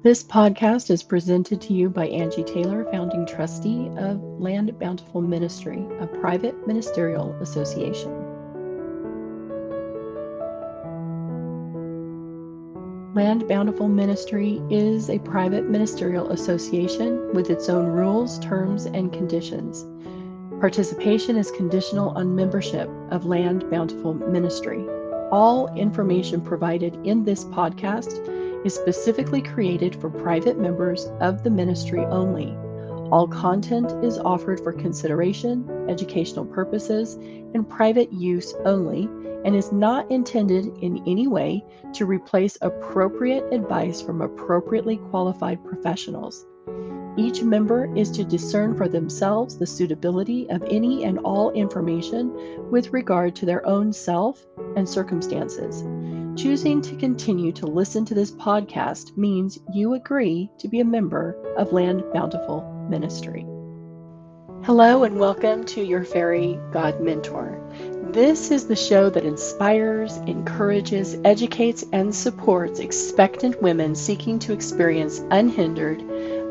This podcast is presented to you by Angie Taylor, founding trustee of Land Bountiful Ministry, a private ministerial association. Land Bountiful Ministry is a private ministerial association with its own rules, terms, and conditions. Participation is conditional on membership of Land Bountiful Ministry. All information provided in this podcast is specifically created for private members of the ministry only. All content is offered for consideration, educational purposes, and private use only, and is not intended in any way to replace appropriate advice from appropriately qualified professionals. Each member is to discern for themselves the suitability of any and all information with regard to their own self and circumstances. Choosing to continue to listen to this podcast means you agree to be a member of Land Bountiful Ministry. Hello and welcome to your Fairy God Mentor. This is the show that inspires, encourages, educates, and supports expectant women seeking to experience unhindered,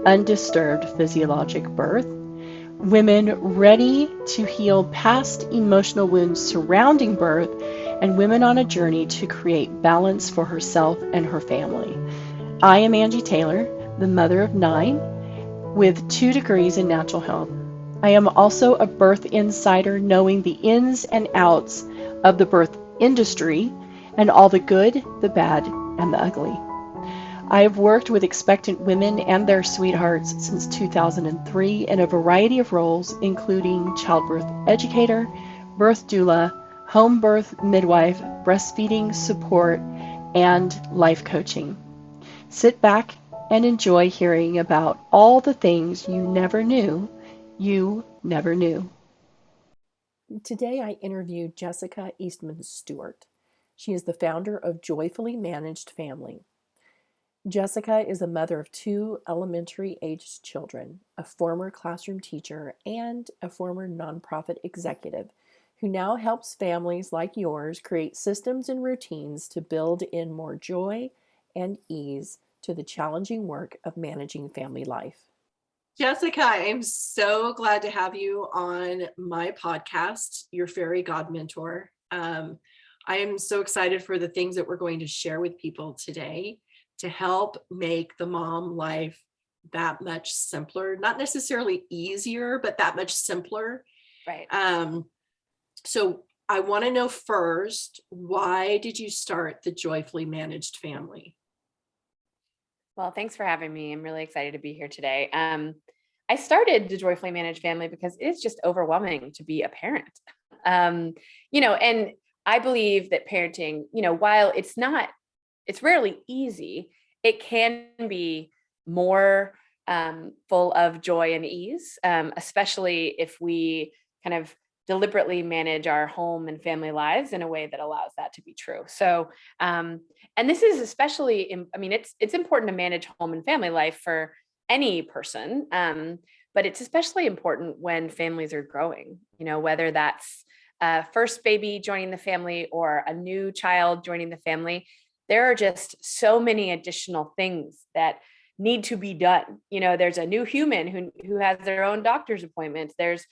undisturbed physiologic birth, women ready to heal past emotional wounds surrounding birth, and women on a journey to create balance for herself and her family. I am Angie Taylor, the mother of 9, with 2 degrees in natural health. I am also a birth insider, knowing the ins and outs of the birth industry and all the good, the bad, and the ugly. I have worked with expectant women and their sweethearts since 2003 in a variety of roles, including childbirth educator, birth doula, home birth midwife, breastfeeding support, and life coaching. Sit back and enjoy hearing about all the things you never knew. Today I interviewed Jessica Eastman Stewart. She is the founder of Joyfully Managed Family. Jessica is a mother of 2 elementary-aged children, a former classroom teacher, and a former nonprofit executive who now helps families like yours create systems and routines to build in more joy and ease to the challenging work of managing family life. Jessica, I'm so glad to have you on my podcast, Your Fairy God Mentor. I am so excited for the things that we're going to share with people today to help make the mom life that much simpler, not necessarily easier, but that much simpler. Right. So I want to know first, why did you start the Joyfully Managed Family? Well, thanks for having me. I'm really excited to be here today. I started the Joyfully Managed Family because it's just overwhelming to be a parent. And I believe that parenting, while it's rarely easy, it can be more full of joy and ease, especially if we kind of deliberately manage our home and family lives in a way that allows that to be true. So, and this is especially, it's important to manage home and family life for any person, but it's especially important when families are growing, whether that's a first baby joining the family or a new child joining the family. There are just so many additional things that need to be done. There's a new human who has their own doctor's appointments. There's,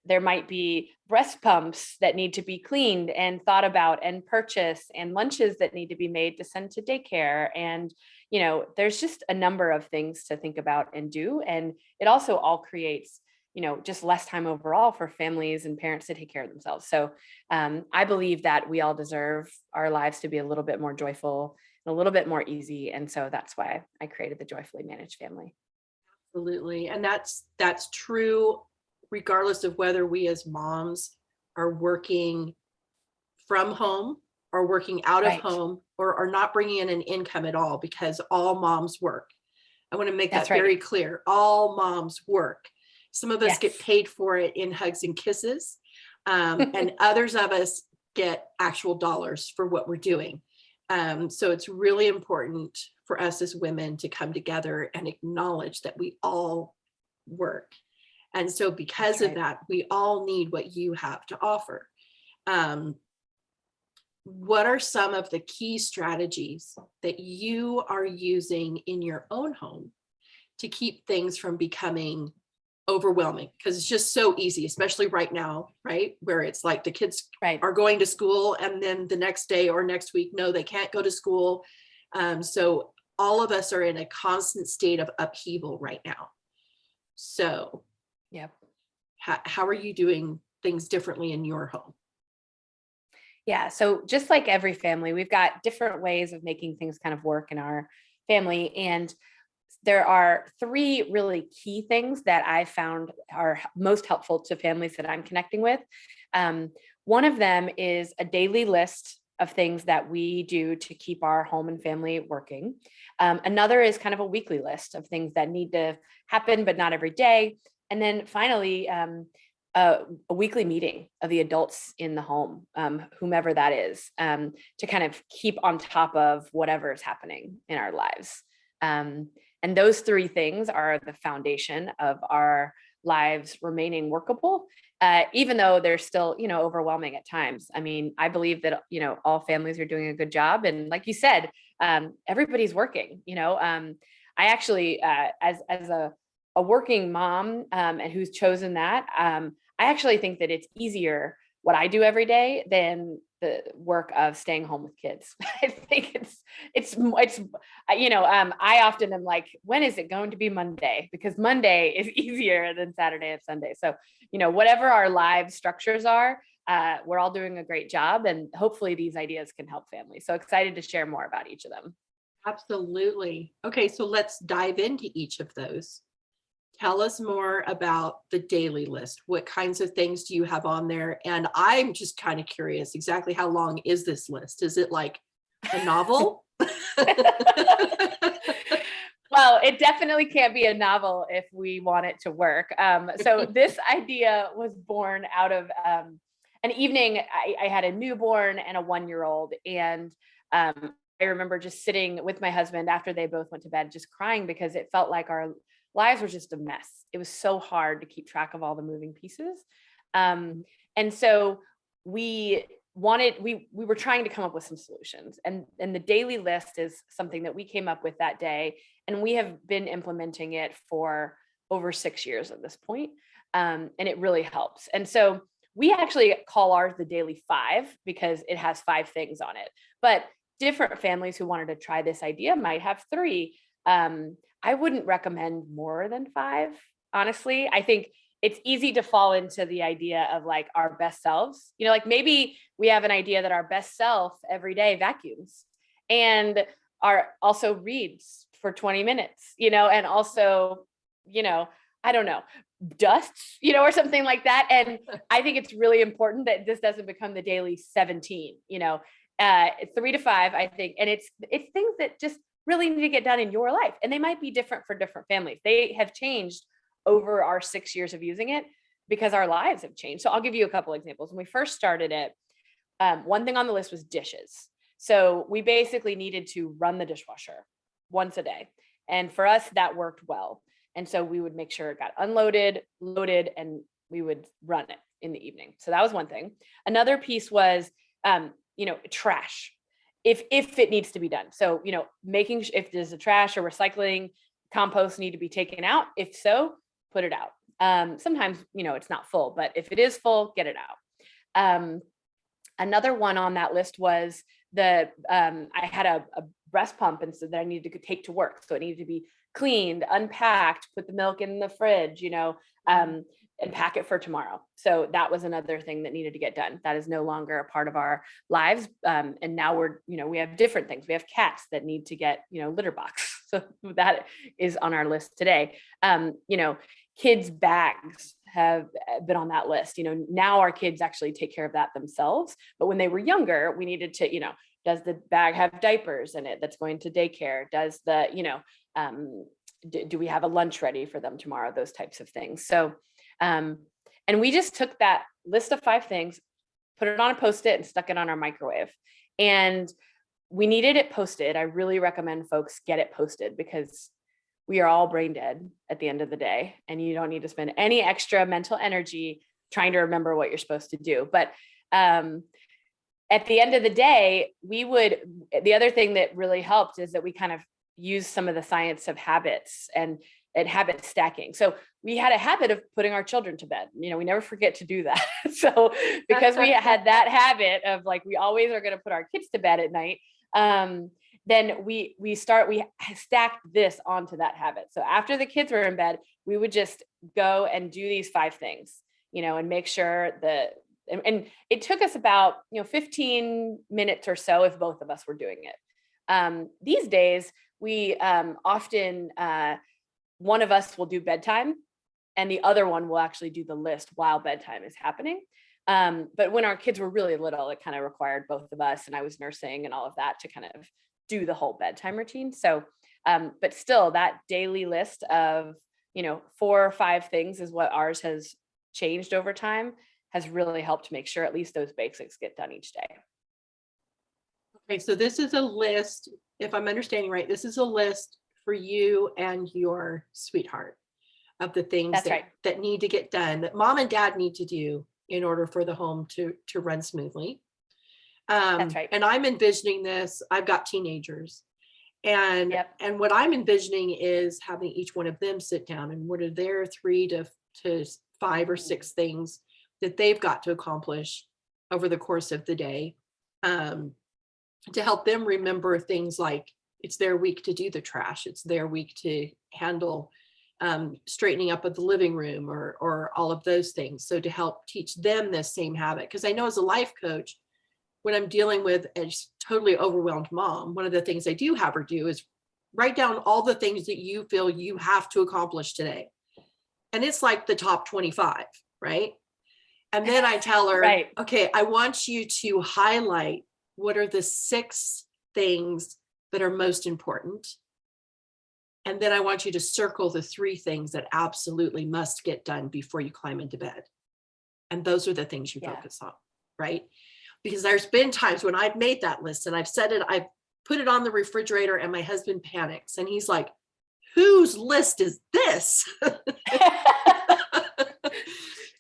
there might be breast pumps that need to be cleaned and thought about and purchased, and lunches that need to be made to send to daycare. And, there's just a number of things to think about and do. And it also all creates, just less time overall for families and parents to take care of themselves. So I believe that we all deserve our lives to be a little bit more joyful and a little bit more easy. And so that's why I created the Joyfully Managed Family. Absolutely. And that's true, regardless of whether we as moms are working from home or working out of home or are not bringing in an income at all, because all moms work. I want to make that very clear. All moms work. Some of us get paid for it in hugs and kisses, and others of us get actual dollars for what we're doing. So it's really important for us as women to come together and acknowledge that we all work. And so because of that, we all need what you have to offer. what are some of the key strategies that you are using in your own home to keep things from becoming overwhelming? Because it's just so easy, especially right now, right? Where it's like the kids are going to school and then the next day or next week, no, they can't go to school. So all of us are in a constant state of upheaval right now. So yep. How are you doing things differently in your home? Yeah. So just like every family, we've got different ways of making things kind of work in our family. And there are three really key things that I found are most helpful to families that I'm connecting with. One of them is a daily list of things that we do to keep our home and family working. Another is kind of a weekly list of things that need to happen, but not every day. And then finally, a weekly meeting of the adults in the home, whomever that is, to kind of keep on top of whatever is happening in our lives. And those three things are the foundation of our lives remaining workable, even though they're still, overwhelming at times. I mean, I believe that, all families are doing a good job. And like you said, everybody's working, I actually, as a working mom, and who's chosen that, I actually think that it's easier what I do every day than the work of staying home with kids. I think I often am like, when is it going to be Monday? Because Monday is easier than Saturday and Sunday. So, whatever our live structures are, we're all doing a great job, and hopefully these ideas can help families. So excited to share more about each of them. Absolutely. Okay, so let's dive into each of those. Tell us more about the daily list. What kinds of things do you have on there? And I'm just kind of curious, exactly how long is this list? Is it like a novel? Well, it definitely can't be a novel if we want it to work. So this idea was born out of an evening. I had a newborn and a 1-year-old. And I remember just sitting with my husband after they both went to bed, just crying because it felt like our lives were just a mess. It was so hard to keep track of all the moving pieces. And so we were trying to come up with some solutions, and the daily list is something that we came up with that day. And we have been implementing it for over 6 years at this point. And it really helps. And so we actually call ours the daily 5 because it has 5 things on it, but different families who wanted to try this idea might have 3. I wouldn't recommend more than 5. Honestly, I think it's easy to fall into the idea of like our best selves, like maybe we have an idea that our best self every day vacuums and also reads for 20 minutes, and also, I don't know, dusts, or something like that. And I think it's really important that this doesn't become the daily 17, 3 to 5, I think. And it's things that just really need to get done in your life. And they might be different for different families. They have changed over our 6 years of using it because our lives have changed. So I'll give you a couple examples. When we first started it, one thing on the list was dishes. So we basically needed to run the dishwasher once a day. And for us, that worked well. And so we would make sure it got unloaded, loaded, and we would run it in the evening. So that was one thing. Another piece was, trash. If it needs to be done. So, making if there's a trash or recycling, compost need to be taken out. If so, put it out. Sometimes, it's not full, but if it is full, get it out. Another one on that list was I had a breast pump and so that I needed to take to work. So it needed to be cleaned, unpacked, put the milk in the fridge, and pack it for tomorrow. So that was another thing that needed to get done. That is no longer a part of our lives. And now we have different things. We have cats that need to get, litter box. So that is on our list today. Kids' bags have been on that list. Now our kids actually take care of that themselves. But when they were younger, we needed to, does the bag have diapers in it that's going to daycare? Does the, do we have a lunch ready for them tomorrow? Those types of things. So, and we just took that list of 5 things, put it on a Post-it and stuck it on our microwave. And we needed it posted. I really recommend folks get it posted because we are all brain dead at the end of the day, and you don't need to spend any extra mental energy trying to remember what you're supposed to do. But at the end of the day, the other thing that really helped is that we kind of used some of the science of habits and habit stacking. So we had a habit of putting our children to bed. We never forget to do that. So because we had that habit of like, we always are going to put our kids to bed at night. Then we stacked this onto that habit. So after the kids were in bed, we would just go and do these 5 things, and make sure that, and it took us about, 15 minutes or so if both of us were doing it. These days, we often, one of us will do bedtime and the other one will actually do the list while bedtime is happening. But when our kids were really little, it kind of required both of us, and I was nursing and all of that to kind of do the whole bedtime routine. So, but still that daily list of, 4 or 5 things is what ours has changed over time, has really helped make sure at least those basics get done each day. Okay, so this is a list, if I'm understanding right, this is a list for you and your sweetheart of the things that need to get done, that mom and dad need to do in order for the home to run smoothly. That's right. And I'm envisioning this, I've got teenagers, and what I'm envisioning is having each one of them sit down and what are their 3 to 5 or 6 things that they've got to accomplish over the course of the day, to help them remember things like it's their week to do the trash, it's their week to handle straightening up of the living room, or all of those things. So to help teach them this same habit, because I know as a life coach, when I'm dealing with a totally overwhelmed mom, one of the things I do have her do is write down all the things that you feel you have to accomplish today. And it's like the top 25, right? And then I tell her, right. Okay, I want you to highlight what are the 6 things that are most important. And then I want you to circle the 3 things that absolutely must get done before you climb into bed. And those are the things you focus on, right? Because there's been times when I've made that list and I've put it on the refrigerator and my husband panics and he's like, whose list is this?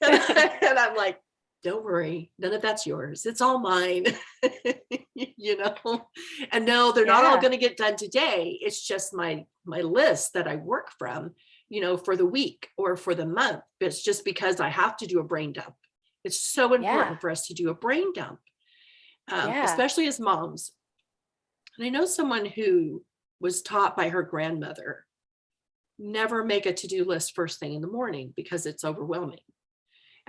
And I'm like, don't worry, none of that's yours. It's all mine. And no, they're not all going to get done today. It's just my list that I work from, for the week or for the month. It's just because I have to do a brain dump. It's so important for us to do a brain dump, especially as moms. And I know someone who was taught by her grandmother, never make a to-do list first thing in the morning because it's overwhelming.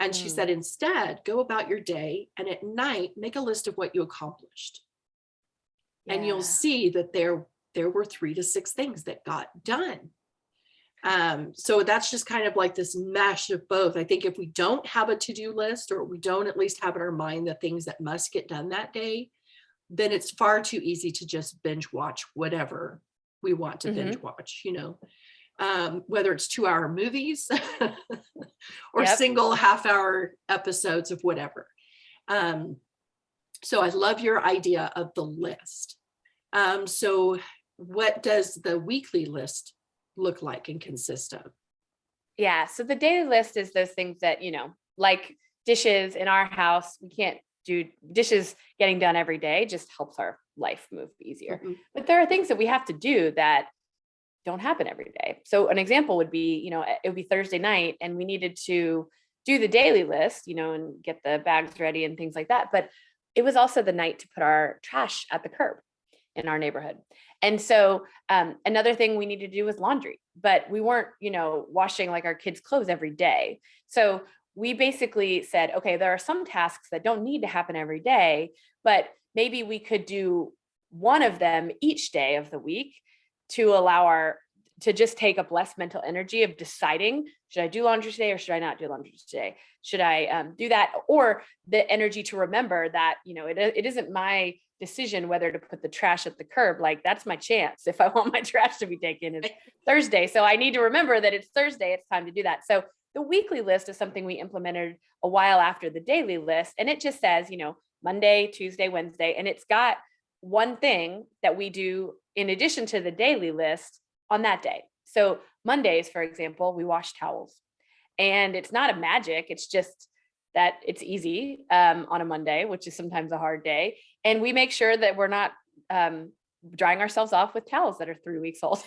And she said, instead, go about your day and at night, make a list of what you accomplished. And you'll see that there were 3 to 6 things that got done. So that's just kind of like this mesh of both. I think if we don't have a to-do list, or we don't at least have in our mind the things that must get done that day, then it's far too easy to just binge watch whatever we want to binge watch, whether it's 2-hour movies or single half-hour episodes of whatever. So I love your idea of the list. So what does the weekly list look like and consist of? Yeah. So the daily list is those things that, like dishes in our house, we can't do dishes getting done every day, just helps our life move easier. But there are things that we have to do that don't happen every day. So an example would be, it would be Thursday night and we needed to do the daily list, and get the bags ready and things like that. But it was also the night to put our trash at the curb in our neighborhood. And so another thing we needed to do was laundry, but we weren't, washing like our kids' clothes every day. So we basically said, okay, there are some tasks that don't need to happen every day, but maybe we could do one of them each day of the week to allow to just take up less mental energy of deciding, should I do laundry today or should I not do laundry today? Should I do that? Or the energy to remember that, it isn't my decision whether to put the trash at the curb. Like, that's my chance. If I want my trash to be taken, it's Thursday. So I need to remember that it's Thursday. It's time to do that. So the weekly list is something we implemented a while after the daily list. And it just says, Monday, Tuesday, Wednesday. And it's got one thing that we do in addition to the daily list on that day. So Mondays, for example, we wash towels. And it's not a magic. It's just that it's easy on a Monday, which is sometimes a hard day. And we make sure that we're not drying ourselves off with towels that are 3 weeks old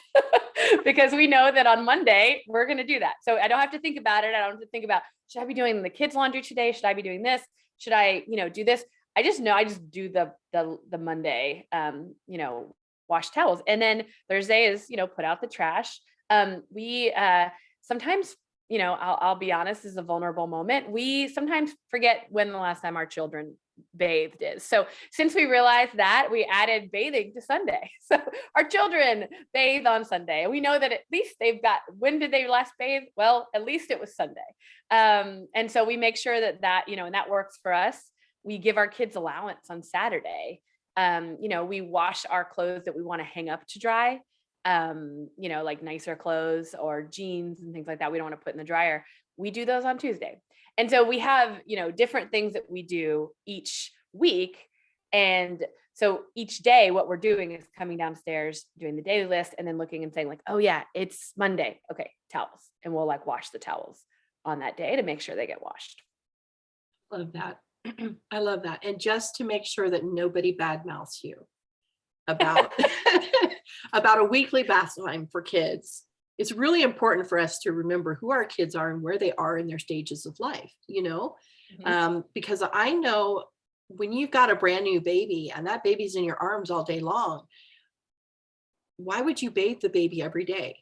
because we know that on Monday we're going to do that. So I don't have to think about it. I don't have to think about, should I be doing the kids' laundry today? Should I be doing this? Should I, do this? I just know I just do the Monday, wash towels. And then Thursday is, put out the trash. We sometimes, I'll be honest, this is a vulnerable moment. We sometimes forget when the last time our children bathed is. So since we realized that, we added bathing to Sunday. So our children bathe on Sunday. And we know that at least when did they last bathe? Well, at least it was Sunday. And so we make sure that, and that works for us. We give our kids allowance on Saturday. We wash our clothes that we want to hang up to dry. Like nicer clothes or jeans and things like that we don't want to put in the dryer. We do those on Tuesday. And so we have, different things that we do each week. And so each day, what we're doing is coming downstairs, doing the daily list, and then looking and saying like, oh yeah, it's Monday. Okay, towels. And we'll like wash the towels on that day to make sure they get washed. Love that. I love that. And just to make sure that nobody badmouths you about about a weekly bath time for kids, it's really important for us to remember who our kids are and where they are in their stages of life, because I know when you've got a brand new baby and that baby's in your arms all day long, why would you bathe the baby every day?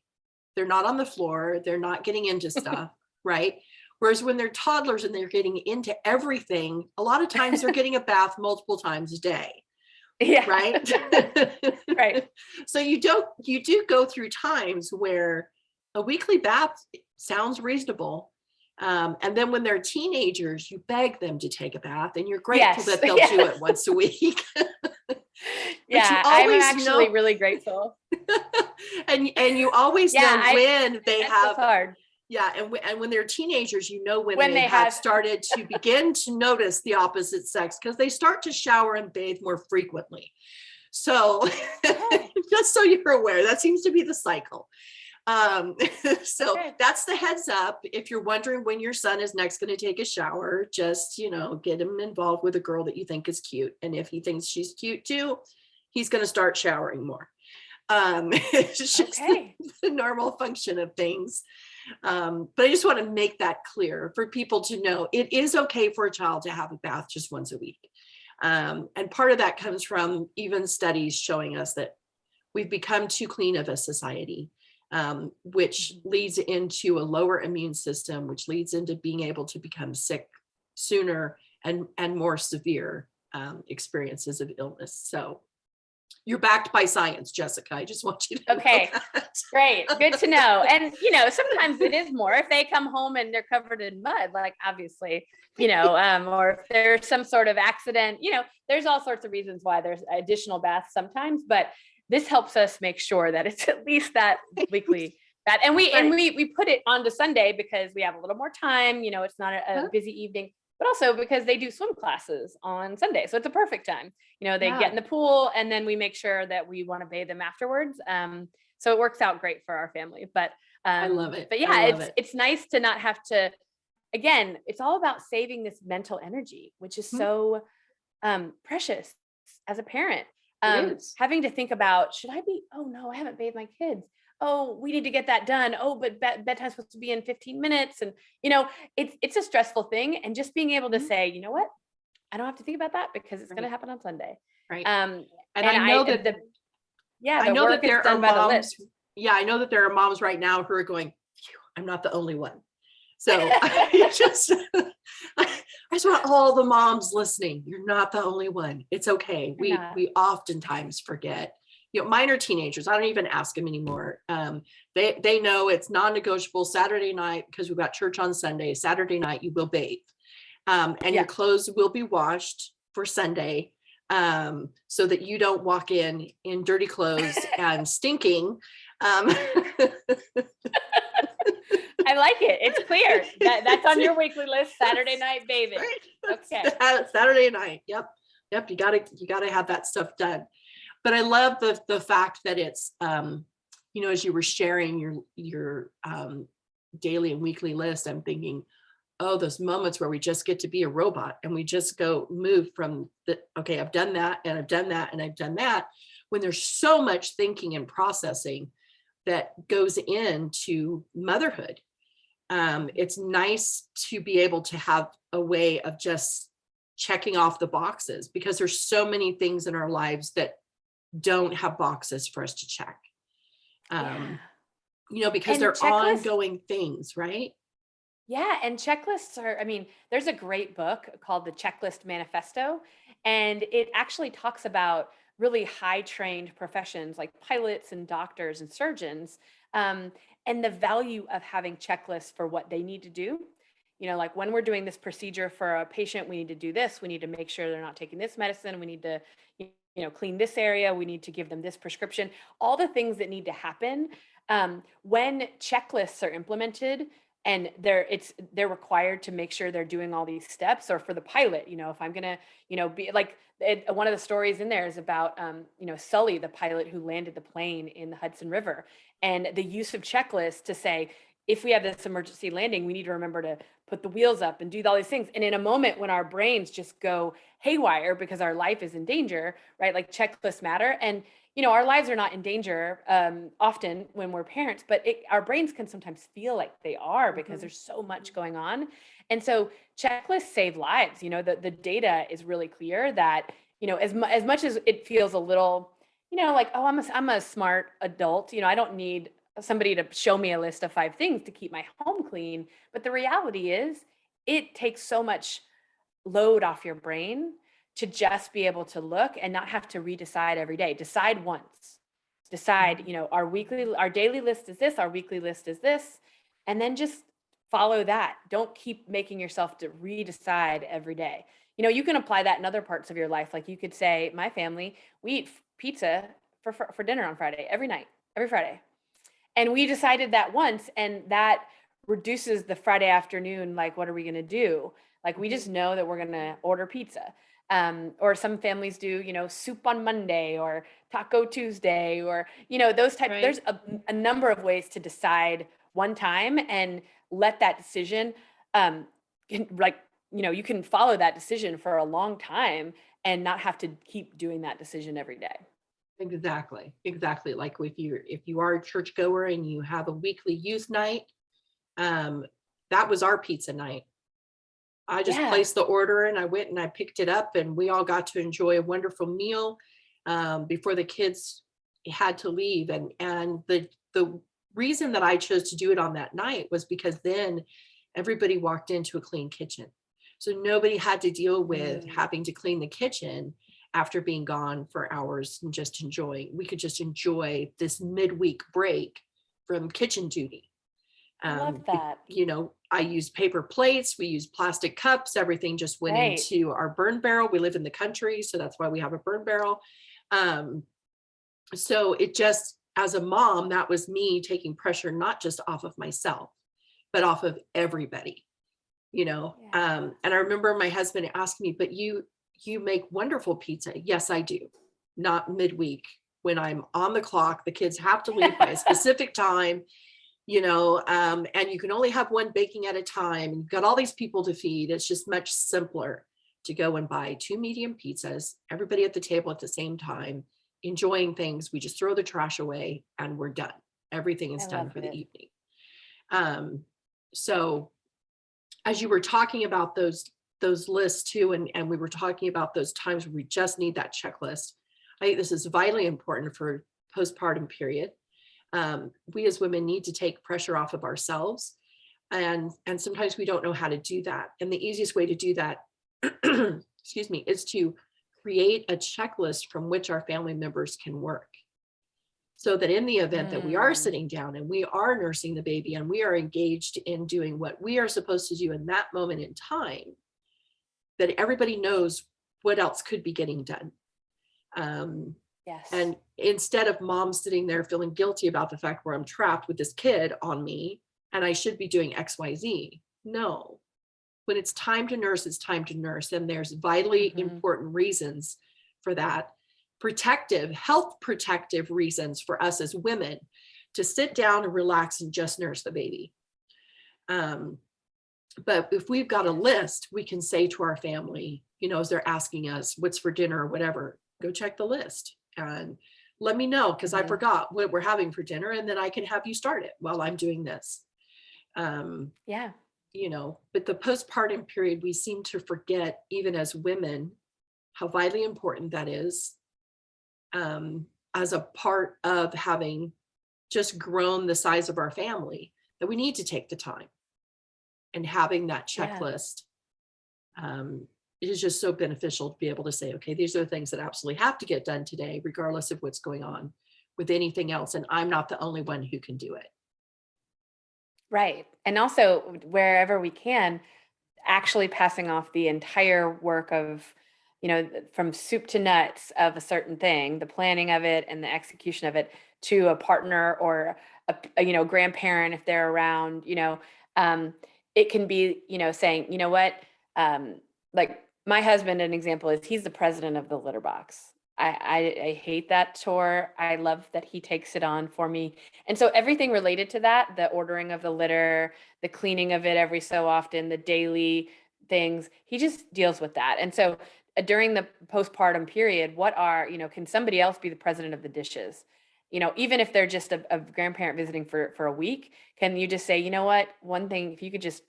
They're not on the floor. They're not getting into stuff, right? Whereas when they're toddlers and they're getting into everything, a lot of times they're getting a bath multiple times a day. Yeah. Right. Right. So you do go through times where a weekly bath sounds reasonable. And then when they're teenagers, you beg them to take a bath and you're grateful that they'll do it once a week. Yeah, I'm actually really grateful. and you always know when they have hard. Yeah. And when they're teenagers, when they have started to begin to notice the opposite sex, because they start to shower and bathe more frequently. So just so you're aware, that seems to be the cycle. That's the heads up. If you're wondering when your son is next going to take a shower, just, get him involved with a girl that you think is cute. And if he thinks she's cute too, he's going to start showering more. It's just the normal function of things. But I just want to make that clear for people to know it is okay for a child to have a bath just once a week. And part of that comes from even studies showing us that we've become too clean of a society, which leads into a lower immune system, which leads into being able to become sick sooner and more severe experiences of illness. So you're backed by science, Jessica. I just want you to know that. Great. Good to know. And, sometimes it is more if they come home and they're covered in mud, like obviously, or if there's some sort of accident, there's all sorts of reasons why there's additional baths sometimes, but this helps us make sure that it's at least that weekly bath. And we put it on to Sunday because we have a little more time, it's not a busy evening, but also because they do swim classes on Sunday. So it's a perfect time. They get in the pool and then we make sure that we want to bathe them afterwards. So it works out great for our family, but I love it. But yeah, it's nice to not have to, again, it's all about saving this mental energy, which is so precious as a parent. Having to think about, oh no, I haven't bathed my kids. Oh, we need to get that done. Oh, but bedtime's supposed to be in 15 minutes. And, it's a stressful thing. And just being able to say, you know what, I don't have to think about that because it's going to happen on Sunday. Right. And I know that I know that there are moms. Yeah, I know that there are moms right now who are going, I'm not the only one. So I just want all the moms listening. You're not the only one. It's okay. We oftentimes forget. Mine are teenagers. I don't even ask them anymore. They know it's non-negotiable. Saturday night, because we've got church on Sunday. Saturday night, you will bathe, and your clothes will be washed for Sunday, so that you don't walk in dirty clothes and stinking. I like it. It's clear. That's on your weekly list. Saturday night bathing. Right. Okay. Saturday night. Yep. You gotta have that stuff done. But I love the fact that it's, as you were sharing your daily and weekly list, I'm thinking, oh, those moments where we just get to be a robot and we just go move from the, okay, I've done that and I've done that and I've done that, when there's so much thinking and processing that goes into motherhood. It's nice to be able to have a way of just checking off the boxes, because there's so many things in our lives that don't have boxes for us to check. You know, because And they're checklists, ongoing things, right? yeah, and checklists are, I mean, there's a great book called The Checklist Manifesto, and it actually talks about really high trained professions like pilots and doctors and surgeons, um, and the value of having checklists for what they need to do. You know, like when we're doing this procedure for a patient, we need to do this, we need to make sure they're not taking this medicine, we need to, clean this area, we need to give them this prescription, all the things that need to happen. When checklists are implemented, and they're required to make sure they're doing all these steps. Or for the pilot, if I'm gonna be like, one of the stories in there is about Sully, the pilot who landed the plane in the Hudson River, and the use of checklists to say, if we have this emergency landing, we need to remember to put the wheels up and do all these things. And in a moment when our brains just go haywire because our life is in danger, right? Like, checklists matter. And our lives are not in danger often when we're parents, but our brains can sometimes feel like they are, because there's so much going on. And so checklists save lives. The data is really clear that, as much as it feels a little, like, oh, I'm a smart adult, I don't need somebody to show me a list of 5 things to keep my home clean. But the reality is, it takes so much load off your brain to just be able to look and not have to redecide every day. Decide once. Decide, our daily list is this, our weekly list is this, and then just follow that. Don't keep making yourself to redecide every day. You can apply that in other parts of your life. Like, you could say, my family, we eat pizza for dinner on Friday, every night, every Friday. And we decided that once, and that reduces the Friday afternoon, like, what are we going to do? Like, we just know that we're going to order pizza. Or some families do, soup on Monday or Taco Tuesday, or, those types. Right. There's a number of ways to decide one time and let that decision, you can follow that decision for a long time and not have to keep doing that decision every day. Exactly. Like, if you are a churchgoer and you have a weekly youth night, that was our pizza night. I just placed the order and I went and I picked it up, and we all got to enjoy a wonderful meal before the kids had to leave. And the reason that I chose to do it on that night was because then everybody walked into a clean kitchen. So nobody had to deal with having to clean the kitchen after being gone for hours and just enjoying. We could just enjoy this midweek break from kitchen duty. I love that. I used paper plates, we used plastic cups, everything just went into our burn barrel. We live in the country, so that's why we have a burn barrel. So it just, as a mom, that was me taking pressure, not just off of myself, but off of everybody, And I remember my husband asked me, but you make wonderful pizza. Yes, I do. Not midweek when I'm on the clock, the kids have to leave by a specific time. And you can only have one baking at a time. You've got all these people to feed. It's just much simpler to go and buy 2 medium pizzas, everybody at the table at the same time, enjoying things. We just throw the trash away and we're done. Everything is done for the evening. So as you were talking about those lists too, and we were talking about those times where we just need that checklist, I think this is vitally important for postpartum period. We as women need to take pressure off of ourselves, and sometimes we don't know how to do that. And the easiest way to do that, excuse me, is to create a checklist from which our family members can work, so that in the event that we are sitting down and we are nursing the baby and we are engaged in doing what we are supposed to do in that moment in time, that everybody knows what else could be getting done. Yes. And instead of mom sitting there feeling guilty about the fact where I'm trapped with this kid on me and I should be doing XYZ. No, when it's time to nurse, it's time to nurse. And there's vitally important reasons for that. Health protective reasons for us as women to sit down and relax and just nurse the baby. But if we've got a list, we can say to our family, as they're asking us what's for dinner or whatever, go check the list and let me know, because I forgot what we're having for dinner, and then I can have you start it while I'm doing this. Yeah. But the postpartum period, we seem to forget, even as women, how vitally important that is, as a part of having just grown the size of our family, that we need to take the time. And having that checklist is just so beneficial to be able to say, okay, these are the things that absolutely have to get done today, regardless of what's going on with anything else. And I'm not the only one who can do it. Right. And also, wherever we can, actually passing off the entire work of, from soup to nuts of a certain thing, the planning of it and the execution of it, to a partner or a grandparent if they're around. It can be, saying, what, like my husband, an example is, he's the president of the litter box. I hate that chore. I love that he takes it on for me. And so everything related to that, the ordering of the litter, the cleaning of it every so often, the daily things, he just deals with that. And so during the postpartum period, can somebody else be the president of the dishes? Even if they're just a grandparent visiting for a week, can you just say, what, one thing, if you could just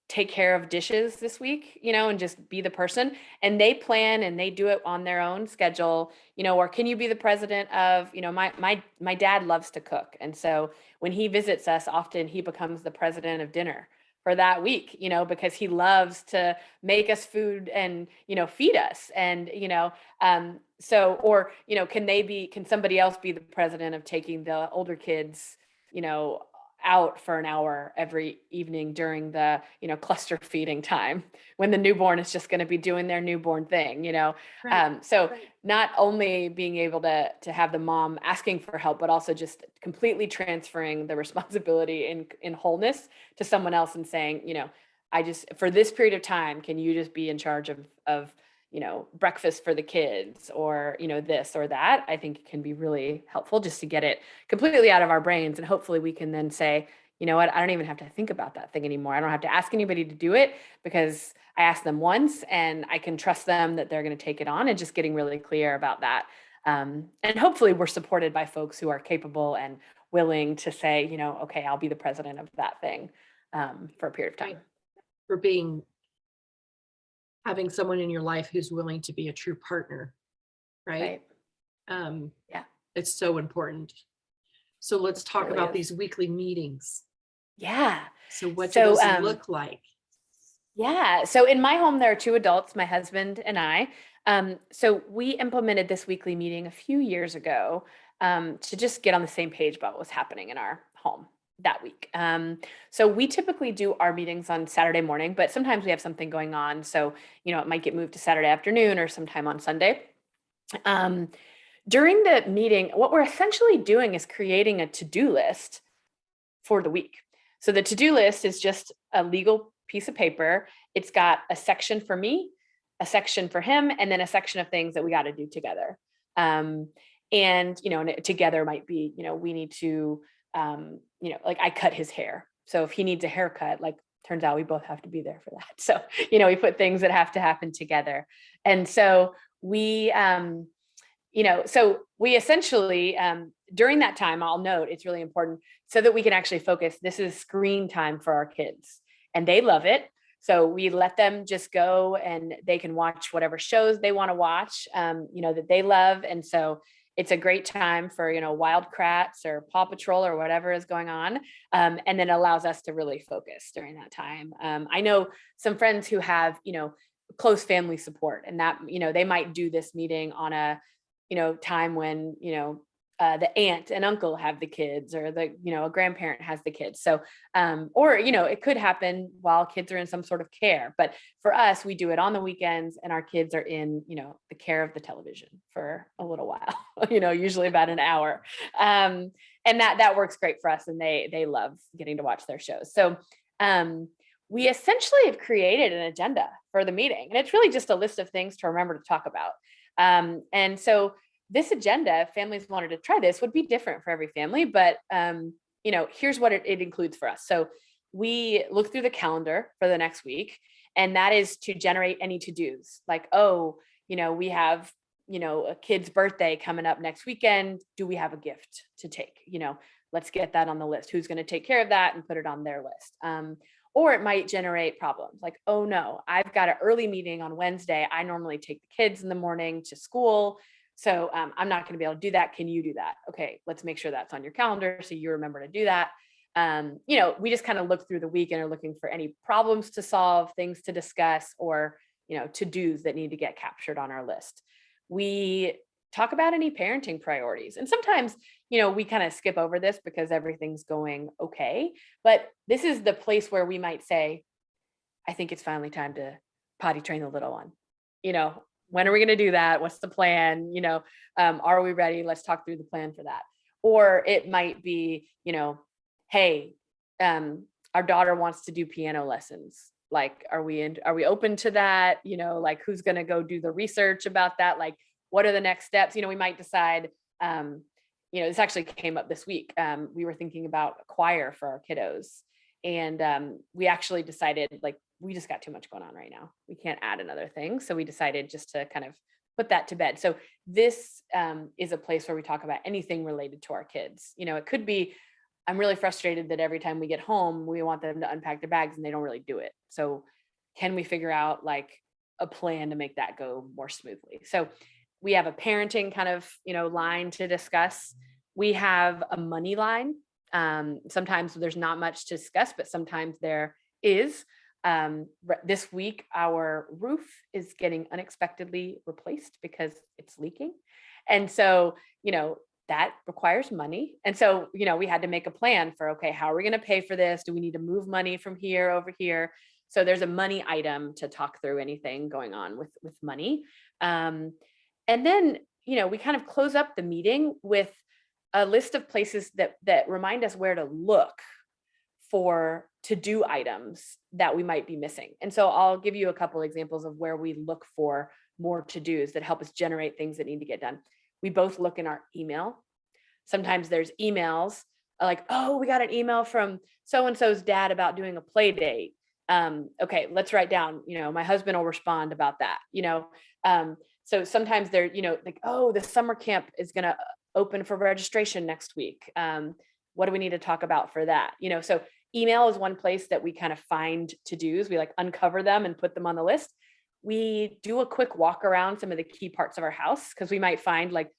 take care of dishes this week, and just be the person, and they plan and they do it on their own schedule, or can you be the president of, my dad loves to cook. And so when he visits us, often he becomes the president of dinner for that week, because he loves to make us food and, feed us. And, can somebody else be the president of taking the older kids, out for an hour every evening during the, cluster feeding time, when the newborn is just going to be doing their newborn thing, Right. So not only being able to have the mom asking for help, but also just completely transferring the responsibility in wholeness to someone else and saying, for this period of time, can you just be in charge of breakfast for the kids, or, this or that. I think it can be really helpful just to get it completely out of our brains. And hopefully we can then say, what, I don't even have to think about that thing anymore. I don't have to ask anybody to do it, because I asked them once and I can trust them that they're going to take it on, and just getting really clear about that. And hopefully we're supported by folks who are capable and willing to say, okay, I'll be the president of that thing for a period of time. Right. For having someone in your life who's willing to be a true partner, right? Yeah. It's so important. So let's talk really about is. these weekly meetings. Yeah. So what do those look like? Yeah. So in my home, there are two adults, my husband and I. So we implemented this weekly meeting a few years ago to just get on the same page about what was happening in our home that week. So we typically do our meetings on Saturday morning, but sometimes we have something going on. So, it might get moved to Saturday afternoon or sometime on Sunday. During the meeting, what we're essentially doing is creating a to-do list for the week. So the to-do list is just a legal piece of paper. It's got a section for me, a section for him, and then a section of things that we got to do together. And together might be, we need to, like I cut his hair. So if he needs a haircut, like turns out we both have to be there for that. So, we put things that have to happen together. And so we, so we essentially, during that time, I'll note it's really important so that we can actually focus. This is screen time for our kids, and they love it. So we let them just go and they can watch whatever shows they want to watch, that they love. And so it's a great time for, Wild Kratts or Paw Patrol or whatever is going on. And then allows us to really focus during that time. I know some friends who have, close family support, and that, they might do this meeting on a, time when, the aunt and uncle have the kids, or the, a grandparent has the kids. So, or, it could happen while kids are in some sort of care. But for us, we do it on the weekends, and our kids are in, the care of the television for a little while, usually about an hour. And that works great for us. And they love getting to watch their shows. So, we essentially have created an agenda for the meeting, and it's really just a list of things to remember to talk about. And so this agenda, if families wanted to try this, would be different for every family, but here's what it includes for us. So we look through the calendar for the next week, and that is to generate any to-dos. Like, oh, we have, a kid's birthday coming up next weekend. Do we have a gift to take? Let's get that on the list. Who's going to take care of that and put it on their list? Or it might generate problems like, oh no, I've got an early meeting on Wednesday. I normally take the kids in the morning to school. So I'm not going to be able to do that. Can you do that? Okay, let's make sure that's on your calendar so you remember to do that. We just kind of look through the week and are looking for any problems to solve, things to discuss, or, to-dos that need to get captured on our list. We talk about any parenting priorities. And sometimes, we kind of skip over this because everything's going okay. But this is the place where we might say, I think it's finally time to potty train the little one. When are we going to do that? What's the plan? Are we ready? Let's talk through the plan for that. Or it might be, hey, our daughter wants to do piano lessons. Like, are we open to that? Like, who's going to go do the research about that? Like, what are the next steps? We might decide, this actually came up this week. We were thinking about a choir for our kiddos. And we actually decided, like, we just got too much going on right now. We can't add another thing. So we decided just to kind of put that to bed. So this is a place where we talk about anything related to our kids. It could be, I'm really frustrated that every time we get home, we want them to unpack their bags and they don't really do it. So can we figure out like a plan to make that go more smoothly? So we have a parenting kind of, line to discuss. We have a money line. Sometimes there's not much to discuss, but sometimes there is. This week, our roof is getting unexpectedly replaced because it's leaking. And so, that requires money. And so, we had to make a plan for, okay, how are we going to pay for this? Do we need to move money from here over here? So there's a money item to talk through anything going on with money. And then, we kind of close up the meeting with a list of places that remind us where to look for to-do items that we might be missing. And so I'll give you a couple examples of where we look for more to-dos that help us generate things that need to get done. We both look in our email. Sometimes there's emails like, oh, we got an email from so-and-so's dad about doing a play date. Okay, let's write down, my husband will respond about that, so sometimes they're, like, oh, the summer camp is going to open for registration next week. What do we need to talk about for that? So email is one place that we kind of find to-dos. We like uncover them and put them on the list. We do a quick walk around some of the key parts of our house because we might find like,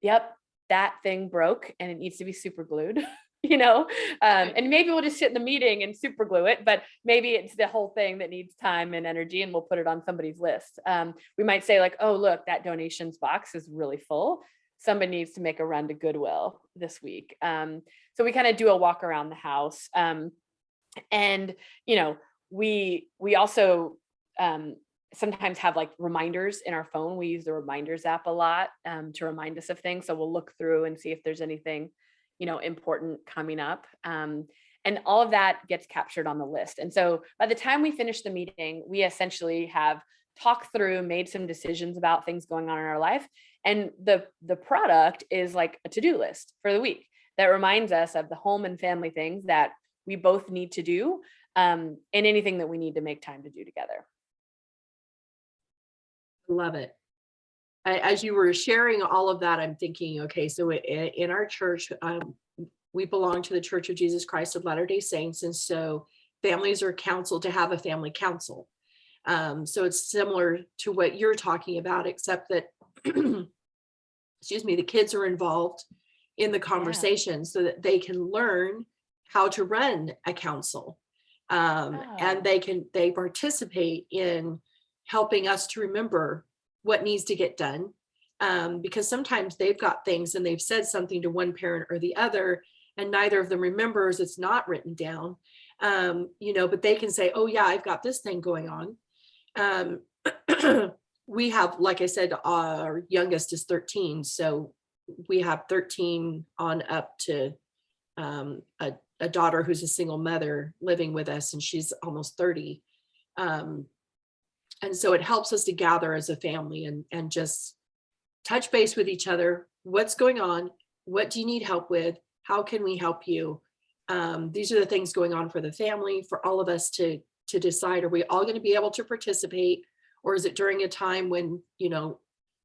yep, that thing broke and it needs to be super glued, and maybe we'll just sit in the meeting and super glue it, but maybe it's the whole thing that needs time and energy and we'll put it on somebody's list. We might say like, oh, look, that donations box is really full. Somebody needs to make a run to Goodwill this week. So we kind of do a walk around the house. And, we also sometimes have like reminders in our phone. We use the reminders app a lot to remind us of things. So we'll look through and see if there's anything, important coming up. And all of that gets captured on the list. And so by the time we finish the meeting, we essentially have talked through, made some decisions about things going on in our life. And the product is like a to-do list for the week that reminds us of the home and family things that we both need to do, and anything that we need to make time to do together. Love it. As you were sharing all of that, I'm thinking, okay, so in our church, we belong to the Church of Jesus Christ of Latter-day Saints. And so families are counseled to have a family council. So it's similar to what you're talking about, except that, excuse me, the kids are involved in the conversation so that they can learn how to run a council. And they participate in helping us to remember what needs to get done. Because sometimes they've got things and they've said something to one parent or the other, and neither of them remembers, it's not written down, but they can say, oh yeah, I've got this thing going on. We have, like I said, our youngest is 13. So we have 13 on up to a daughter who's a single mother living with us, and she's almost 30. And so it helps us to gather as a family and just touch base with each other. What's going on? What do you need help with? How can we help you? These are the things going on for the family, for all of us to decide, are we all going to be able to participate? Or is it during a time when,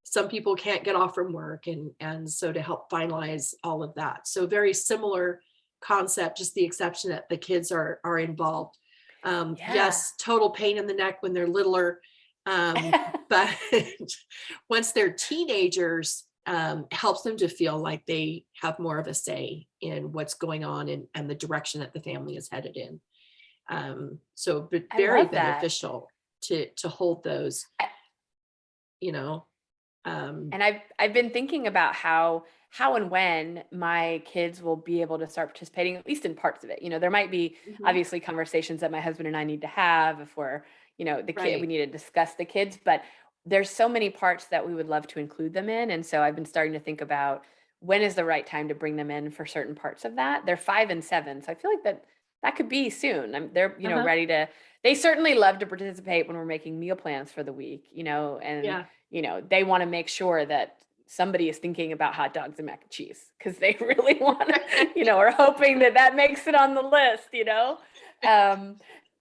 some people can't get off from work, and so to help finalize all of that. So very similar concept, just the exception that the kids are involved. Yes, total pain in the neck when they're littler. But once they're teenagers, helps them to feel like they have more of a say in what's going on and the direction that the family is headed in. So very beneficial to hold those, And I've been thinking about how and when my kids will be able to start participating, at least in parts of it. There might be obviously conversations that my husband and I need to have if we're, the kid, we need to discuss the kids, but there's so many parts that we would love to include them in. And so I've been starting to think about when is the right time to bring them in for certain parts of that. They're 5 and 7. So I feel like that could be soon. They're, ready to, they certainly love to participate when we're making meal plans for the week, and they want to make sure that somebody is thinking about hot dogs and mac and cheese because they really want to, are hoping that makes it on the list,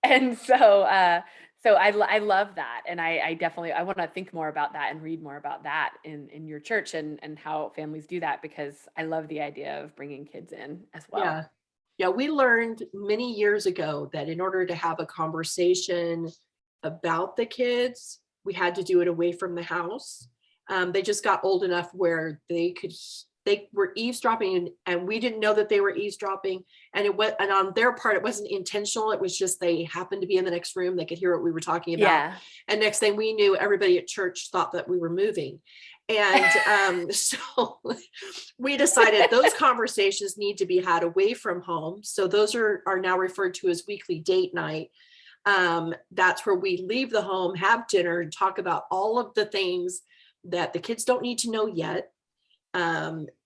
and so I love that. And I definitely, I want to think more about that and read more about that in your church and how families do that, because I love the idea of bringing kids in as well. Yeah, we learned many years ago that in order to have a conversation about the kids, we had to do it away from the house. They just got old enough where they were eavesdropping, and we didn't know that they were eavesdropping. And and on their part, it wasn't intentional. It was just they happened to be in the next room. They could hear what we were talking about. Yeah. And next thing we knew, everybody at church thought that we were moving. And so we decided those conversations need to be had away from home. So those are now referred to as weekly date night. That's where we leave the home, have dinner, and talk about all of the things that the kids don't need to know yet,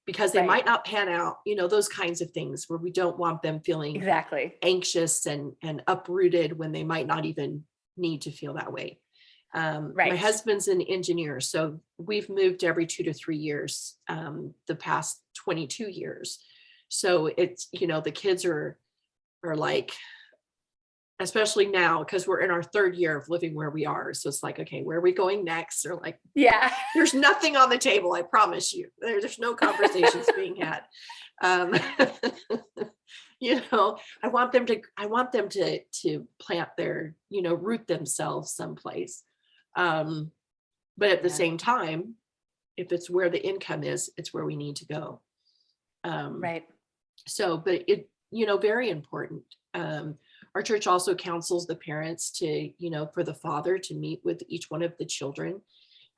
because they might not pan out, those kinds of things where we don't want them feeling exactly anxious and uprooted when they might not even need to feel that way. My husband's an engineer, so we've moved every 2 to 3 years, the past 22 years. So it's, the kids are like, especially now, because we're in our 3rd year of living where we are. So it's like, okay, where are we going next? Or like, there's nothing on the table. I promise you, there's no conversations being had. I want them to plant their, root themselves someplace. But at the same time, if it's where the income is, it's where we need to go. So, but it, very important. Our church also counsels the parents to, for the father to meet with each one of the children,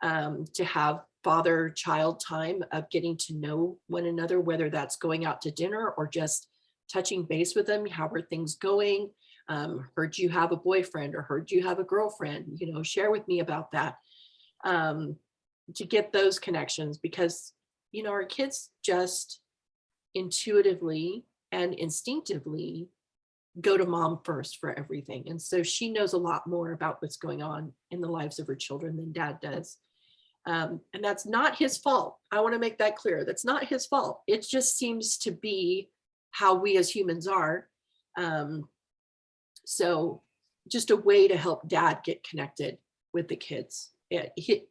to have father-child time of getting to know one another, whether that's going out to dinner or just touching base with them. How are things going? Heard you have a boyfriend, or heard you have a girlfriend, share with me about that, to get those connections, because, our kids just intuitively and instinctively go to mom first for everything. And so she knows a lot more about what's going on in the lives of her children than dad does. And that's not his fault. I want to make that clear. That's not his fault. It just seems to be how we as humans are. So just a way to help dad get connected with the kids.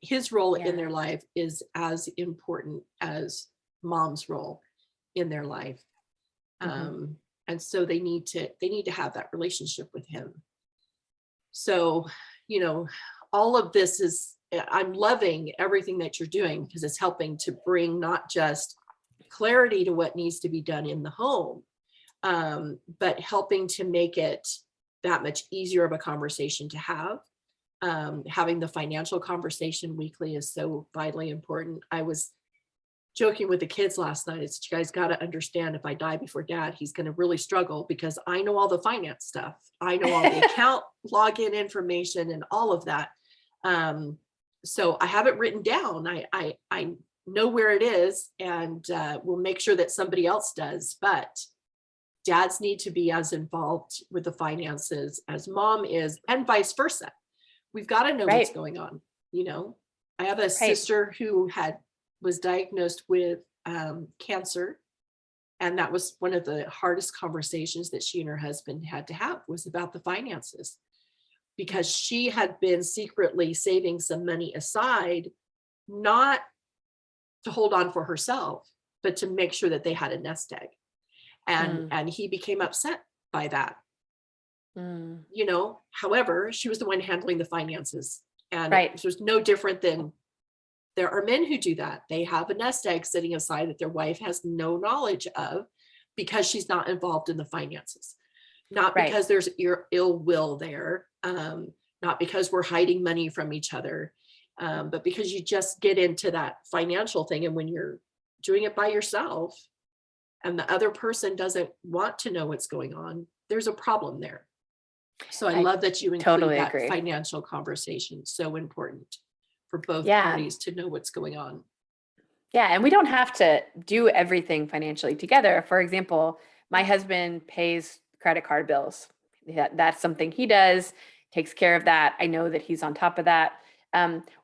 His role in their life is as important as mom's role in their life. And so they need to have that relationship with him. So, all of this I'm loving everything that you're doing, because it's helping to bring not just clarity to what needs to be done in the home, but helping to make it that much easier of a conversation to have. Having the financial conversation weekly is so vitally important. I was joking with the kids last night. It's, you guys got to understand, if I die before dad, he's going to really struggle, because I know all the finance stuff. I know all the account login information and all of that. So I have it written down. I know where it is, and we'll make sure that somebody else does. But dads need to be as involved with the finances as mom is, and vice versa. We've got to know what's going on. I have a sister who was diagnosed with cancer, And that was one of the hardest conversations that she and her husband had to have, was about the finances, because she had been secretly saving some money aside, not to hold on for herself, but to make sure that they had a nest egg. And he became upset by that. You know, however, she was the one handling the finances. And it was no different than, there are men who do that. They have a nest egg sitting aside that their wife has no knowledge of, because she's not involved in the finances. Not because there's ill will there, not because we're hiding money from each other, but because you just get into that financial thing. And when you're doing it by yourself and the other person doesn't want to know what's going on, there's a problem there. So I love that you include totally that agree. financial conversation. So important for both parties to know what's going on. Yeah. And we don't have to do everything financially together. For example, my husband pays credit card bills. That's something he does, takes care of that. I know that he's on top of that.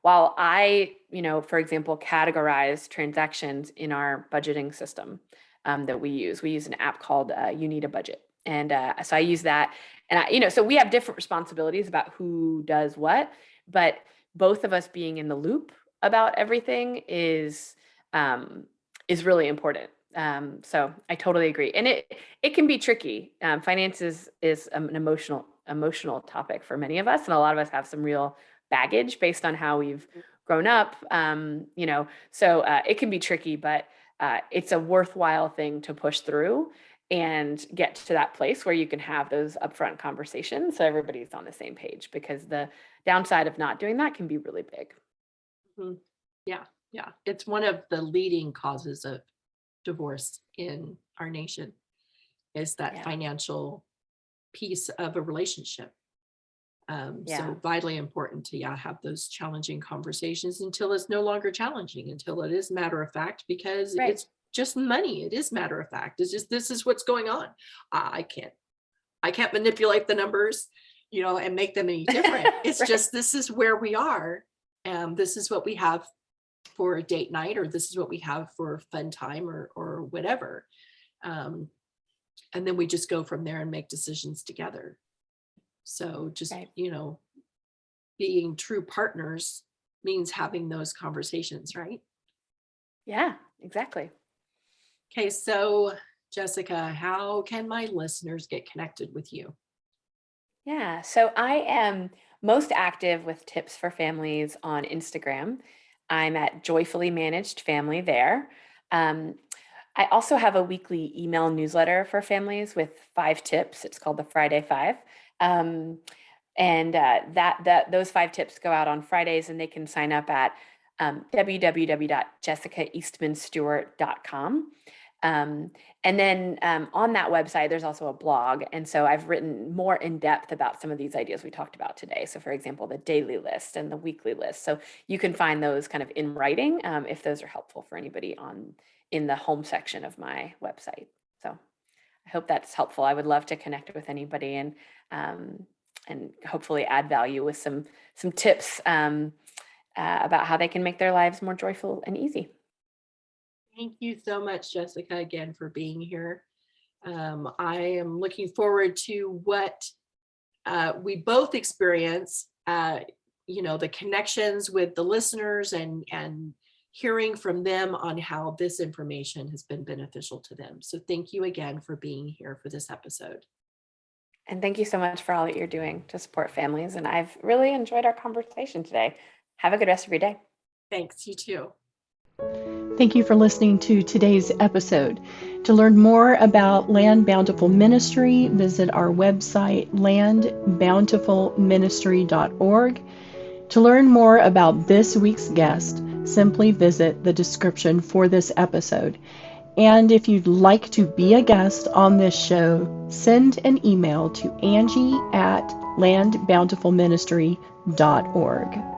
While I, for example, categorize transactions in our budgeting system that we use an app called You Need a Budget. And so I use that. And so we have different responsibilities about who does what, but both of us being in the loop about everything is really important. So I totally agree. And it can be tricky. Finance is an emotional topic for many of us. And a lot of us have some real baggage based on how we've grown up. So it can be tricky, but it's a worthwhile thing to push through and get to that place where you can have those upfront conversations so everybody's on the same page, because the downside of not doing that can be really big. Yeah. It's one of the leading causes of divorce in our nation, is that financial piece of a relationship. So vitally important to have those challenging conversations until it's no longer challenging, until it is matter of fact, because it's just money. It is matter of fact. It's just, this is what's going on. I can't manipulate the numbers, and make them any different. It's just, this is where we are. And this is what we have for a date night, or this is what we have for fun time, or whatever. And then we just go from there and make decisions together. So just, being true partners means having those conversations, right? Yeah, exactly. Okay. So Jessica, how can my listeners get connected with you? Yeah. So I am most active with tips for families on Instagram. I'm at Joyfully Managed Family there. I also have a weekly email newsletter for families with 5 tips. It's called the Friday 5. Those 5 tips go out on Fridays, and they can sign up at www.jessicaeastmanstewart.com. And then on that website, there's also a blog. And so I've written more in depth about some of these ideas we talked about today. So for example, the daily list and the weekly list. So you can find those kind of in writing if those are helpful for anybody in the home section of my website. So I hope that's helpful. I would love to connect with anybody and hopefully add value with some tips about how they can make their lives more joyful and easy. Thank you so much, Jessica, again, for being here. I am looking forward to what we both experience, the connections with the listeners and hearing from them on how this information has been beneficial to them. So thank you again for being here for this episode. And thank you so much for all that you're doing to support families. And I've really enjoyed our conversation today. Have a good rest of your day. Thanks, you too. Thank you for listening to today's episode. To learn more about Land Bountiful Ministry, visit our website, landbountifulministry.org. To learn more about this week's guest, simply visit the description for this episode. And if you'd like to be a guest on this show, send an email to Angie at landbountifulministry.org.